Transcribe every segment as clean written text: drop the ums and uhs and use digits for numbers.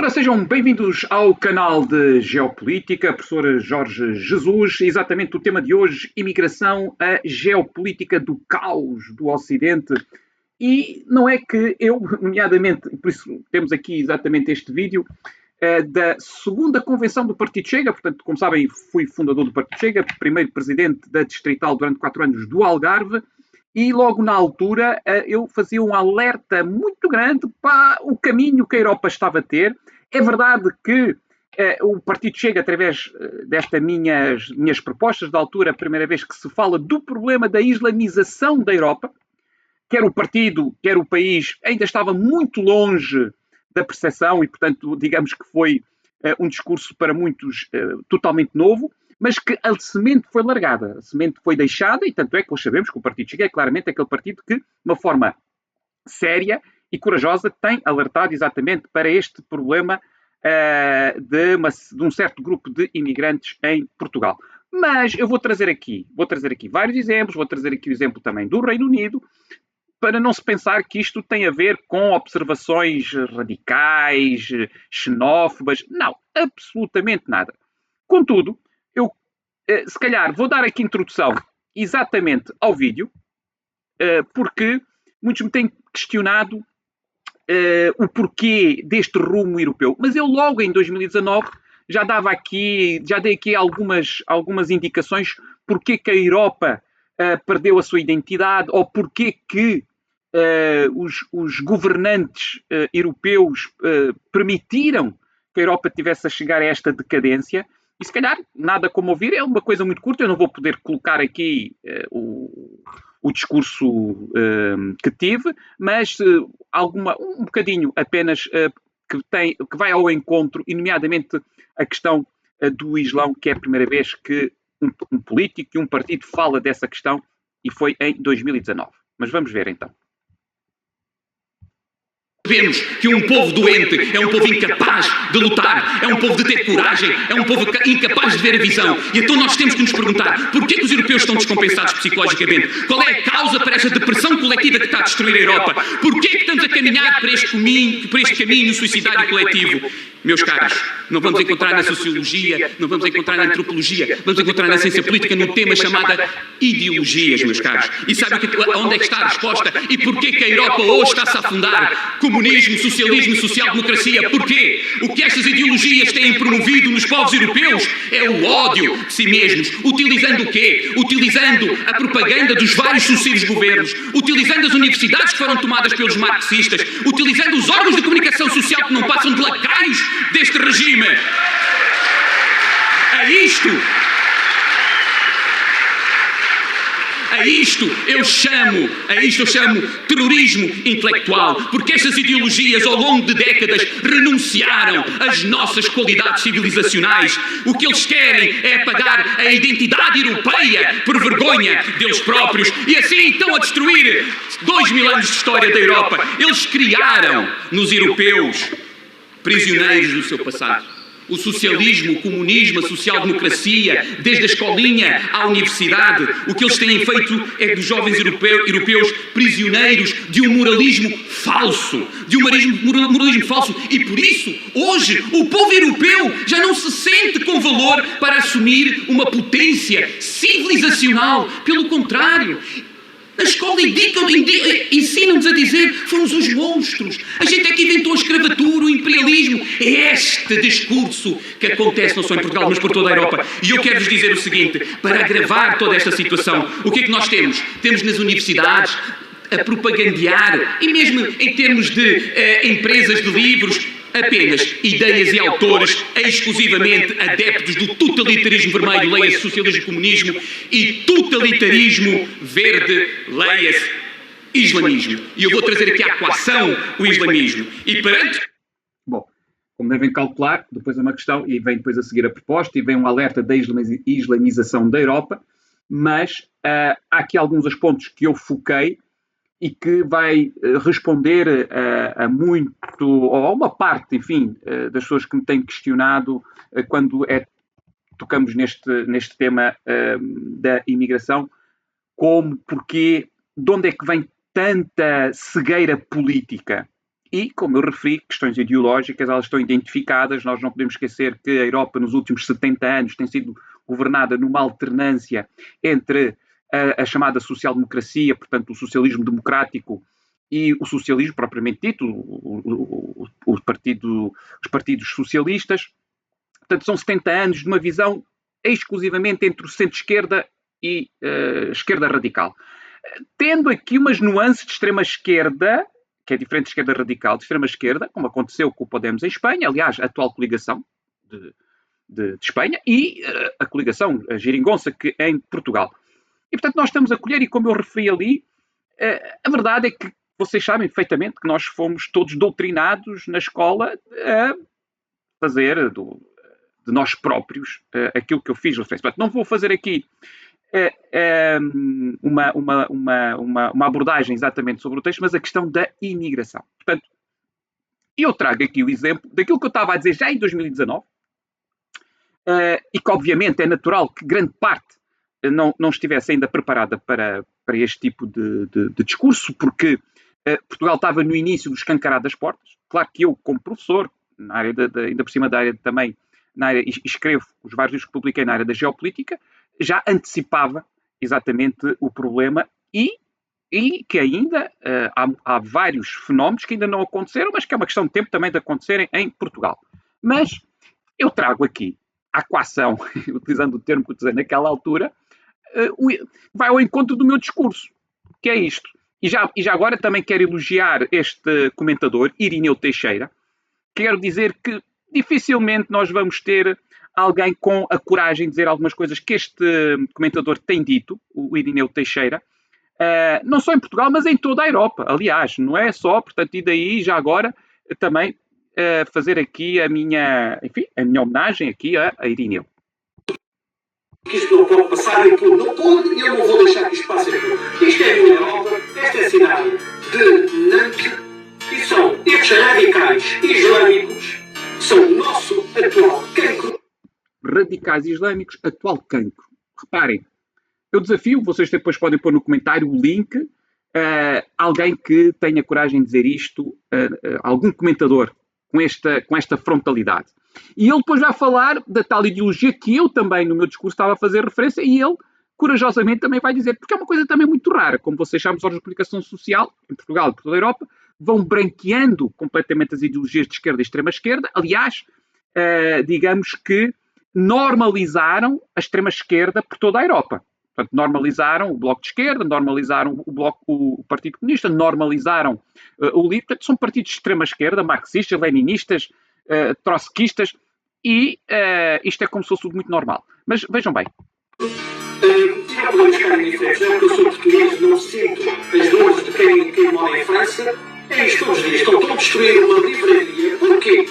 Ora, sejam bem-vindos ao canal de Geopolítica, professor Jorge Jesus. Exatamente o tema de hoje, imigração, a geopolítica do caos do Ocidente. E não é que eu, nomeadamente, por isso temos aqui exatamente este vídeo, da segunda convenção do Partido Chega. Portanto, como sabem, fui fundador do Partido Chega, primeiro presidente da Distrital durante 4 anos do Algarve, e logo na altura eu fazia um alerta muito grande para o caminho que a Europa estava a ter. É verdade que o Partido Chega, através destas minhas propostas da altura, a primeira vez que se fala do problema da islamização da Europa, quer o partido, quer o país, ainda estava muito longe da percepção e, portanto, digamos que foi um discurso para muitos totalmente novo, mas que a semente foi largada, a semente foi deixada, e tanto é que nós sabemos que o Partido Chega é claramente aquele partido que, de uma forma séria e corajosa, tem alertado exatamente para este problema de um certo grupo de imigrantes em Portugal. Mas eu vou trazer aqui vários exemplos, vou trazer aqui o exemplo também do Reino Unido, para não se pensar que isto tem a ver com observações radicais, xenófobas. Não, absolutamente nada. Contudo, eu se calhar vou dar aqui introdução exatamente ao vídeo, porque muitos me têm questionado o porquê deste rumo europeu. Mas eu logo em 2019 já dei aqui algumas indicações porque que a Europa perdeu a sua identidade, ou porque que os governantes europeus permitiram que a Europa tivesse a chegar a esta decadência. E se calhar, nada como ouvir, é uma coisa muito curta, eu não vou poder colocar aqui o discurso que tive, mas um bocadinho apenas que vai ao encontro, e nomeadamente a questão do Islão, que é a primeira vez que um político e um partido fala dessa questão, e foi em 2019. Mas vamos ver então. Vemos que um povo doente é um povo incapaz de lutar, é um povo de ter coragem, é um povo incapaz de ver a visão. E então nós temos que nos perguntar porquê que os europeus estão descompensados psicologicamente? Qual é a causa para esta depressão coletiva que está a destruir a Europa? Porquê que estamos a caminhar para este caminho suicidário coletivo? Meus caros, não vamos encontrar na sociologia, não vamos encontrar na antropologia, vamos encontrar na ciência política num tema chamado ideologias, meus caros. E sabe onde é que está a resposta? E porquê que a Europa hoje está-se a afundar? Comunismo, socialismo, social-democracia. Porquê? O que estas ideologias têm promovido nos povos europeus é o ódio de si mesmos. Utilizando o quê? Utilizando a propaganda dos vários sucessivos governos, utilizando as universidades que foram tomadas pelos marxistas, utilizando os órgãos de comunicação social que não passam de lacaios deste regime. A isto eu chamo terrorismo intelectual, porque estas ideologias ao longo de décadas renunciaram às nossas qualidades civilizacionais. O que eles querem é apagar a identidade europeia por vergonha deles próprios, e assim estão a destruir 2000 anos de história da Europa. Eles criaram nos europeus prisioneiros do seu passado. O socialismo, o comunismo, a social-democracia, desde a escolinha à universidade, o que eles têm feito é dos jovens europeus prisioneiros de um moralismo falso. E por isso, hoje, o povo europeu já não se sente com valor para assumir uma potência civilizacional. Pelo contrário, na escola ensinam-nos a dizer fomos os monstros. A gente é que inventou a escravatura, o imperialismo. É este discurso que acontece não só em Portugal, mas por toda a Europa. E eu quero-vos dizer o seguinte, para agravar toda esta situação, o que é que nós temos? Temos nas universidades a propagandear, e mesmo em termos de empresas de livros, apenas ideias e autores exclusivamente adeptos do totalitarismo vermelho, leia-se socialismo e comunismo, e totalitarismo verde, leia-se islamismo. E eu vou trazer aqui à equação o islamismo. E perante... Bom, como devem calcular, depois é uma questão, e vem depois a seguir a proposta, e vem um alerta da islamização da Europa, mas há aqui alguns dos pontos que eu foquei e que vai responder a uma parte, enfim, das pessoas que me têm questionado quando tocamos neste tema da imigração, como, porquê, de onde é que vem tanta cegueira política. E, como eu referi, questões ideológicas, elas estão identificadas. Nós não podemos esquecer que a Europa, nos últimos 70 anos, tem sido governada numa alternância entre a chamada social-democracia, portanto, o socialismo democrático, e o socialismo propriamente dito, os partidos socialistas. Portanto, são 70 anos de uma visão exclusivamente entre o centro-esquerda e esquerda radical. Tendo aqui umas nuances de extrema-esquerda, que é diferente de esquerda radical, de extrema-esquerda, como aconteceu com o Podemos em Espanha, aliás, a atual coligação de Espanha, e a coligação, a geringonça, que é em Portugal. E, portanto, nós estamos a colher, e como eu referi ali, a verdade é que vocês sabem perfeitamente que nós fomos todos doutrinados na escola a fazer de nós próprios aquilo que eu fiz referência. Portanto, não vou fazer aqui uma abordagem exatamente sobre o texto, mas a questão da imigração. Portanto, eu trago aqui o exemplo daquilo que eu estava a dizer já em 2019, e que obviamente é natural que grande parte não estivesse ainda preparada para este tipo de discurso, porque Portugal estava no início do escancarar das portas. Claro que eu, como professor, na área ainda por cima da área também, escrevo os vários livros que publiquei na área da geopolítica, já antecipava exatamente o problema e que ainda há vários fenómenos que ainda não aconteceram, mas que é uma questão de tempo também de acontecerem em Portugal. Mas eu trago aqui a coação, utilizando o termo que eu usei naquela altura, vai ao encontro do meu discurso, que é isto. E já agora também quero elogiar este comentador, Irineu Teixeira. Quero dizer que dificilmente nós vamos ter alguém com a coragem de dizer algumas coisas que este comentador tem dito, o Irineu Teixeira, não só em Portugal, mas em toda a Europa. Aliás, não é só, portanto, e daí já agora também fazer aqui a minha homenagem aqui a Irineu. Que isto não pode passar em tudo, não pode, e eu não vou deixar que isto passe em tudo. Isto é a minha Europa, esta é a cidade de Nantes, e são estes radicais islâmicos, são o nosso atual cancro. Radicais islâmicos, atual cancro. Reparem, eu desafio, vocês depois podem pôr no comentário o link, alguém que tenha coragem de dizer isto, algum comentador com esta frontalidade. E ele depois vai falar da tal ideologia que eu também, no meu discurso, estava a fazer referência, e ele, corajosamente, também vai dizer, porque é uma coisa também muito rara, como vocês sabem, os órgãos de comunicação social, em Portugal e por toda a Europa, vão branqueando completamente as ideologias de esquerda e extrema-esquerda. Aliás, digamos que normalizaram a extrema-esquerda por toda a Europa. Portanto, normalizaram o Bloco de Esquerda, normalizaram o Partido Comunista, normalizaram o LIVRE. Portanto, são partidos de extrema-esquerda, marxistas, leninistas, trotskistas, e isto é como se fosse tudo muito normal. Mas vejam bem. Não podemos ficar indiferentes, não é porque eu sou português, não sinto as dores de quem mora em França. É isto todos os dias. Estão a destruir uma livraria. Porquê?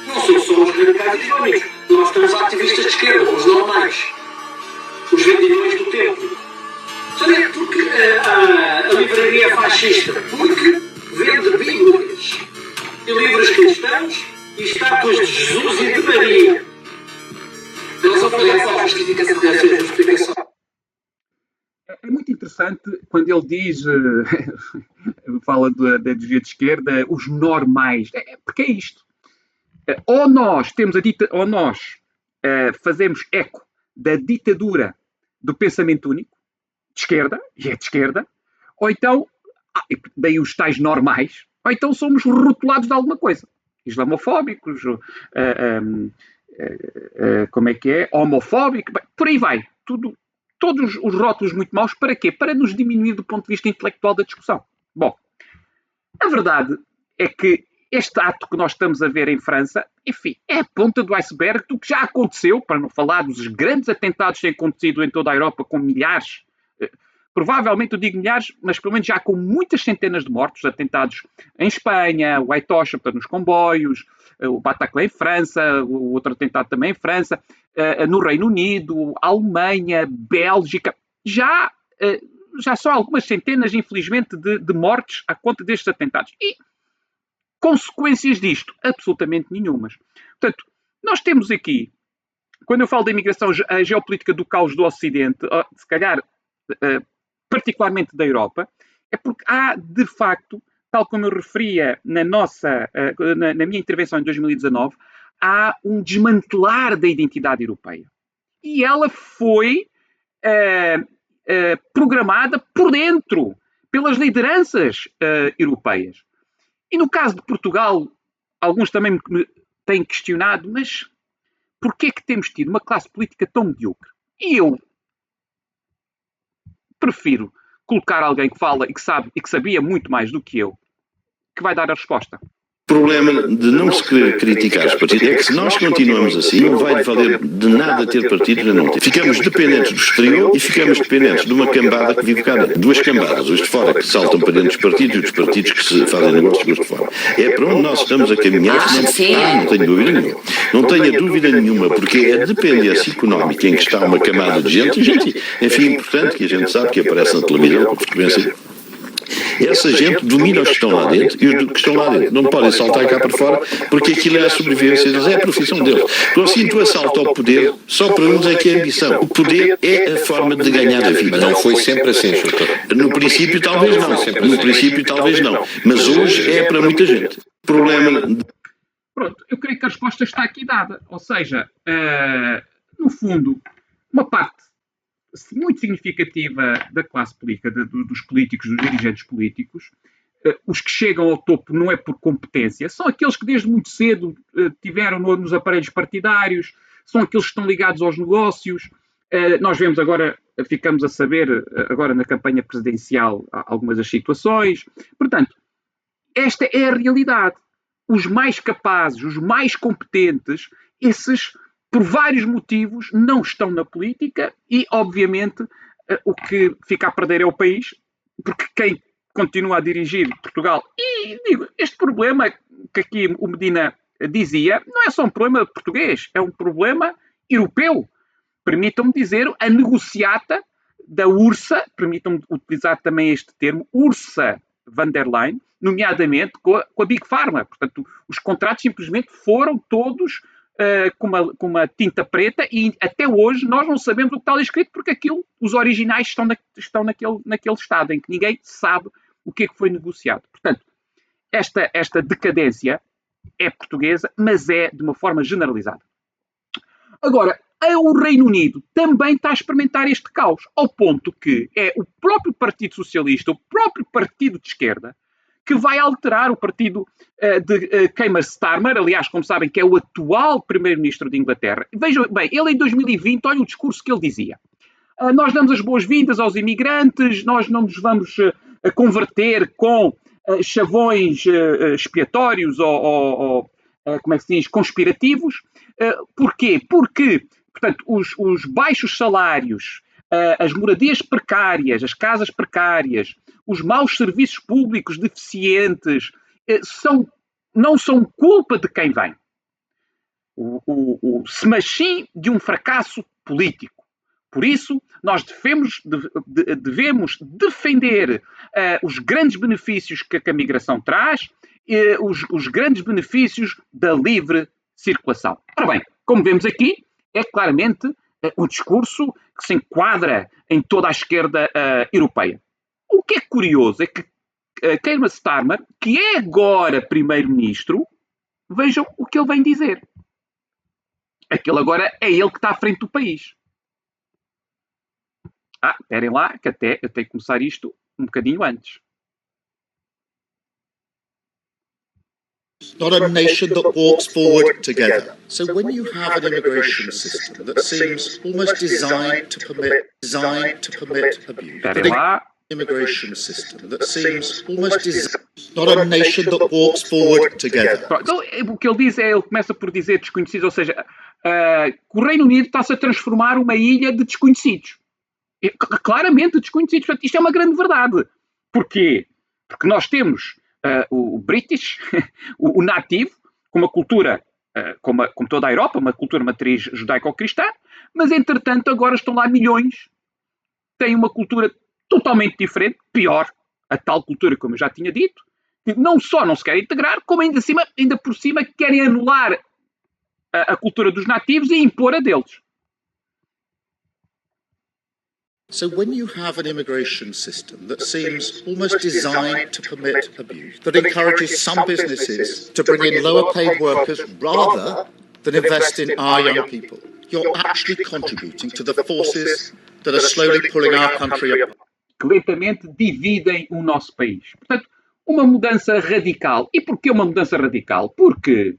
Não são só os radicais islâmicos. Nós temos ativistas de esquerda, os normais. Os vendilhões do templo. Sabe porque a livraria é fascista? Porque vende bíblias e livros cristãos e estátuas de Jesus e de Maria. Eles vão fazer essa justificação dessa justificação. É muito interessante quando ele diz, fala da ideologia de esquerda, os normais. Porque é isto. Ou nós fazemos eco da ditadura do pensamento único, de esquerda, e é de esquerda, ou então, daí os tais normais, ou então somos rotulados de alguma coisa. Islamofóbicos, como é que é? Homofóbicos, por aí vai. Todos os rótulos muito maus, para quê? Para nos diminuir do ponto de vista intelectual da discussão. Bom, a verdade é que este ato que nós estamos a ver em França, enfim, é a ponta do iceberg do que já aconteceu, para não falar dos grandes atentados que têm acontecido em toda a Europa, com milhares, provavelmente eu digo milhares, mas pelo menos já com muitas centenas de mortos, atentados em Espanha, o Haitocha, nos comboios, o Bataclan em França, o outro atentado também em França, no Reino Unido, Alemanha, Bélgica, já são algumas centenas, infelizmente, de mortes à conta destes atentados. E consequências disto? Absolutamente nenhumas. Portanto, nós temos aqui, quando eu falo da imigração, a geopolítica do caos do Ocidente, se calhar particularmente da Europa, é porque há, de facto, tal como eu referia na minha intervenção em 2019, há um desmantelar da identidade europeia. E ela foi programada por dentro, pelas lideranças europeias. E no caso de Portugal, alguns também me têm questionado, mas porquê é que temos tido uma classe política tão medíocre? E eu prefiro colocar alguém que fala e que sabe e que sabia muito mais do que eu, que vai dar a resposta. O problema de não se querer criticar os partidos é que se nós continuamos assim, não vai valer de nada ter partidos a não ter. Ficamos dependentes do exterior e ficamos dependentes de uma cambada que vive cá dentro. Duas cambadas, os de fora que saltam para dentro dos partidos e os partidos que se fazem negócios com os de fora. É para onde nós estamos a caminhar. Não tenho dúvida nenhuma. Não tenho dúvida nenhuma, porque é a dependência económica em que está uma camada de gente, enfim, importante, que a gente sabe que aparece na televisão com frequência. Essa gente domina os que estão lá dentro e os que estão lá dentro não podem saltar cá para fora porque aquilo é a sobrevivência deles, é a profissão deles. Conseguindo o assalto ao poder, só para uns é que é ambição. O poder é a forma de ganhar a vida. Mas não foi sempre assim, doutor. No princípio talvez não. No princípio talvez não. Mas hoje é para muita gente. O problema... Pronto, eu creio que a resposta está aqui dada. Ou seja, no fundo, uma parte muito significativa da classe política, dos políticos, dos dirigentes políticos, os que chegam ao topo não é por competência, são aqueles que desde muito cedo tiveram nos aparelhos partidários, são aqueles que estão ligados aos negócios. Nós vemos agora, ficamos a saber agora na campanha presidencial algumas das situações. Portanto, esta é a realidade. Os mais capazes, os mais competentes, esses, por vários motivos, não estão na política e, obviamente, o que fica a perder é o país, porque quem continua a dirigir Portugal, e digo, este problema que aqui o Medina dizia, não é só um problema português, é um problema europeu. Permitam-me dizer, a negociata da URSA, permitam-me utilizar também este termo, Ursula von der Leyen, nomeadamente com a Big Pharma. Portanto, os contratos simplesmente foram todos com uma tinta preta e até hoje nós não sabemos o que está ali escrito porque os originais estão naquele estado em que ninguém sabe o que é que foi negociado. Portanto, esta decadência é portuguesa, mas é de uma forma generalizada. Agora, o Reino Unido também está a experimentar este caos, ao ponto que é o próprio Partido Socialista, o próprio partido de esquerda, que vai alterar o partido de Keir Starmer, aliás, como sabem, que é o atual primeiro-ministro de Inglaterra. Vejam bem, ele em 2020, olha o discurso que ele dizia. Nós damos as boas-vindas aos imigrantes, nós não nos vamos converter com chavões expiatórios ou como é que se diz, conspirativos. Porquê? Porque, portanto, os baixos salários, as moradias precárias, as casas precárias, os maus serviços públicos deficientes, não são culpa de quem vem. Mas de um fracasso político. Por isso, nós devemos defender os grandes benefícios que a migração traz, os grandes benefícios da livre circulação. Ora bem, como vemos aqui, é claramente um discurso que se enquadra em toda a esquerda europeia. O que é curioso é que Keir Starmer, que é agora primeiro-ministro, vejam o que ele vem dizer. Aquele agora é ele que está à frente do país. Esperem lá, que até eu tenho que começar isto um bocadinho antes. Not a nation that walks forward together. So when you have an immigration system that seems almost designed to permit abuse, Esperem lá. Immigration system that seems almost designed. Not a nation that walks forward together. Então, o que ele diz ele começa por dizer desconhecidos, ou seja, que o Reino Unido está-se a transformar uma ilha de desconhecidos. Claramente desconhecidos. Portanto, isto é uma grande verdade. Porquê? Porque nós temos o British, o nativo, com uma cultura, como toda a Europa, uma cultura matriz judaico-cristã, mas entretanto agora estão lá milhões, têm uma cultura totalmente diferente, pior, a tal cultura, como eu já tinha dito, que não só não se querem integrar, como ainda por cima querem anular a cultura dos nativos e impor a deles. So when you have an immigration system that seems almost designed to permit abuse, that encourages some businesses to bring in lower paid workers rather than invest in our young people, you're actually contributing to the forces that are slowly pulling our country apart. Que lentamente dividem o nosso país. Portanto, uma mudança radical. E porquê uma mudança radical? Porque,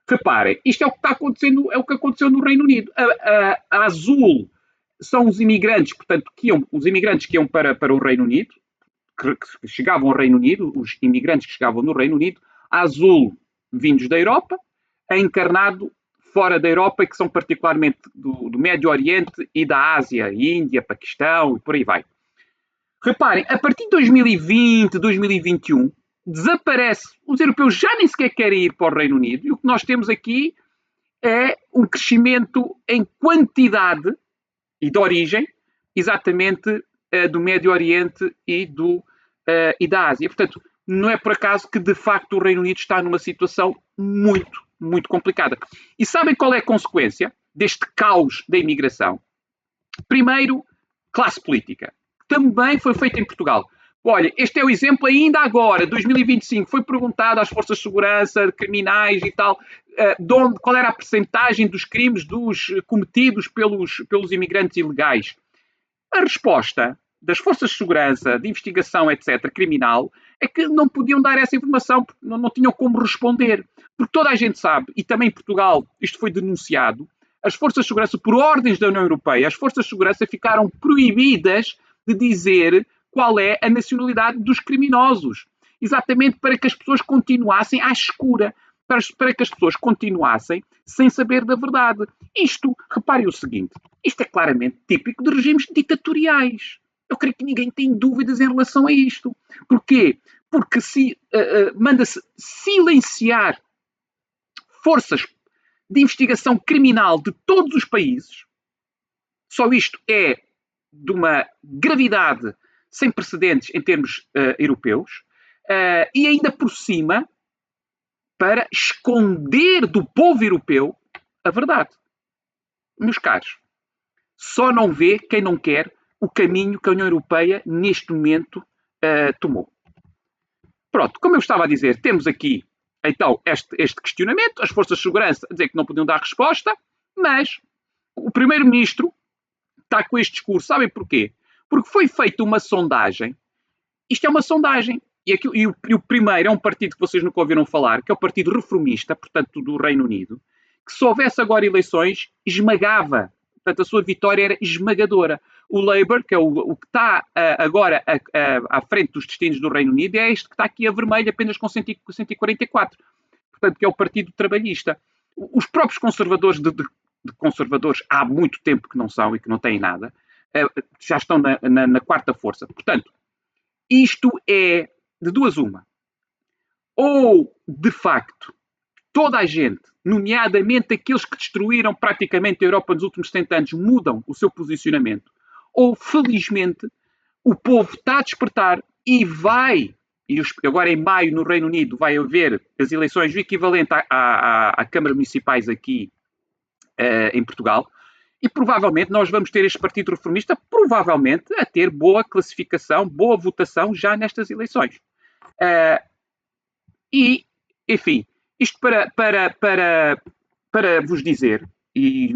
reparem, isto é o que está acontecendo, é o que aconteceu no Reino Unido. A azul são os imigrantes, portanto, os imigrantes que iam para o Reino Unido, que chegavam ao Reino Unido, os imigrantes que chegavam no Reino Unido, a azul vindos da Europa, a encarnado fora da Europa, que são particularmente do Médio Oriente e da Ásia, Índia, Paquistão e por aí vai. Reparem, a partir de 2020, 2021, desaparece. Os europeus já nem sequer querem ir para o Reino Unido e o que nós temos aqui é um crescimento em quantidade e de origem, exatamente do Médio Oriente e da Ásia. Portanto, não é por acaso que, de facto, o Reino Unido está numa situação muito, muito complicada. E sabem qual é a consequência deste caos da imigração? Primeiro, classe política. Também foi feito em Portugal. Olha, este é o exemplo ainda agora, 2025, foi perguntado às forças de segurança, criminais e tal, qual era a percentagem dos crimes cometidos pelos imigrantes ilegais. A resposta das forças de segurança, de investigação, etc., criminal, é que não podiam dar essa informação, porque não tinham como responder. Porque toda a gente sabe, e também em Portugal isto foi denunciado, as forças de segurança, por ordens da União Europeia, as forças de segurança ficaram proibidas de dizer qual é a nacionalidade dos criminosos. Exatamente para que as pessoas continuassem à escura, para que as pessoas continuassem sem saber da verdade. Isto, reparem o seguinte, isto é claramente típico de regimes ditatoriais. Eu creio que ninguém tem dúvidas em relação a isto. Porquê? Porque manda-se silenciar forças de investigação criminal de todos os países. Só isto é de uma gravidade sem precedentes em termos europeus, e ainda por cima para esconder do povo europeu a verdade. Meus caros, só não vê quem não quer o caminho que a União Europeia neste momento tomou. Pronto, como eu estava a dizer, temos aqui então este questionamento, as forças de segurança a dizer que não podiam dar resposta, mas o primeiro-ministro está com este discurso. Sabem porquê? Porque foi feita uma sondagem. Isto é uma sondagem. E o primeiro é um partido que vocês nunca ouviram falar, que é o Partido Reformista, portanto, do Reino Unido, que se houvesse agora eleições, esmagava. Portanto, a sua vitória era esmagadora. O Labour, que é o que está agora à frente dos destinos do Reino Unido, é este que está aqui a vermelho, apenas com 144. Portanto, que é o Partido Trabalhista. Os próprios conservadores de conservadores há muito tempo que não são e que não têm nada, já estão na quarta força. Portanto, isto é de duas uma. Ou, de facto, toda a gente, nomeadamente aqueles que destruíram praticamente a Europa nos últimos 70 anos, mudam o seu posicionamento, ou, felizmente, o povo está a despertar e vai, e agora em maio no Reino Unido vai haver as eleições o equivalente à Câmara Municipais aqui em Portugal, e provavelmente nós vamos ter este Partido Reformista provavelmente a ter boa classificação, boa votação já nestas eleições. E, enfim, isto para vos dizer, e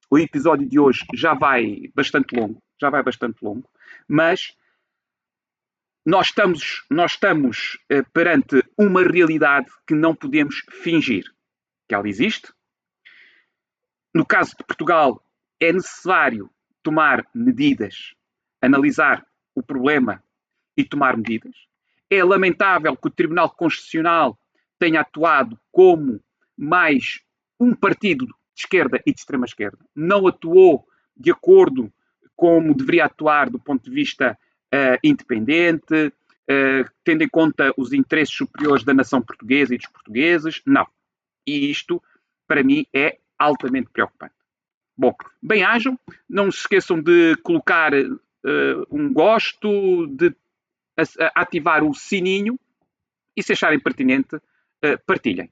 o episódio de hoje já vai bastante longo, mas nós estamos perante uma realidade que não podemos fingir, que ela existe. No caso de Portugal, é necessário tomar medidas, analisar o problema e tomar medidas. É lamentável que o Tribunal Constitucional tenha atuado como mais um partido de esquerda e de extrema-esquerda. Não atuou de acordo como deveria atuar do ponto de vista independente, tendo em conta os interesses superiores da nação portuguesa e dos portugueses. Não. E isto, para mim, é altamente preocupante. Bom, bem-ajam. Não se esqueçam de colocar um gosto, de ativar o sininho e, se acharem pertinente, partilhem.